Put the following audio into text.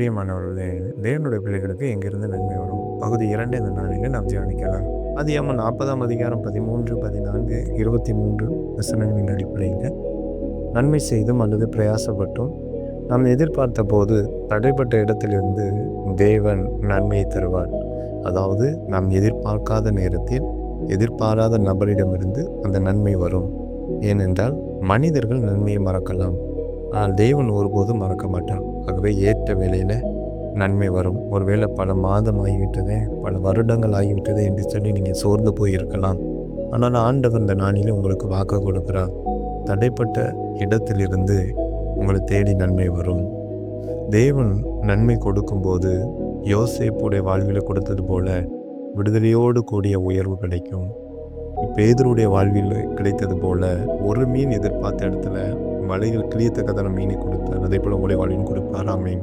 பிரியமானவர்களே, தேவனுடைய பிள்ளைகளுக்கு எங்கிருந்து நன்மை வரும்? பகுதி 2 இந்த நாளிலே நாம் தியானிக்கலாம். ஆதியாகமம் 40ஆம் அதிகாரம் 13, 14, 23 வசனங்களின் அடிப்படையில நன்மை செய்தும் அல்லது பிரயாசப்பட்டும் நாம் எதிர்பார்த்த போது தடைப்பட்ட இடத்திலிருந்து தேவன் நன்மையை தருவார். அதாவது நாம் எதிர்பார்க்காத நேரத்தில் எதிர்பாராத நபரிடமிருந்து அந்த நன்மை வரும். ஏனென்றால் மனிதர்கள் நன்மையை மறக்கலாம், ஆனால் தேவன் ஒருபோதும் மறக்க மாட்டார். ஆகவே ஏற்ற வேளையில் நன்மை வரும். ஒருவேளை பல மாதம் ஆகிவிட்டதே, பல வருடங்கள் ஆகிவிட்டதே என்று சொல்லி நீங்கள் சோர்ந்து போயிருக்கலாம். ஆனால் ஆண்டவர் இந்த நாளில் உங்களுக்கு வாக்கு கொடுக்கிறார். தடைப்பட்ட இடத்திலிருந்து உங்களை தேடி நன்மை வரும். தேவன் நன்மை கொடுக்கும்போது யோசேப்புடைய வாழ்வில் கொடுத்தது போல விடுதலையோடு கூடிய உயர்வு கிடைக்கும். பேதுருடைய வாழ்வில் கிடைத்தது போல ஒரு மீன் எதிர்பார்த்த இடத்துல வலைகள் கிளியத்தக்கதான மீனை கொடுத்தார். அதே போல உங்களுடைய வாழ்வின் கொடுப்பார். ஆமென்.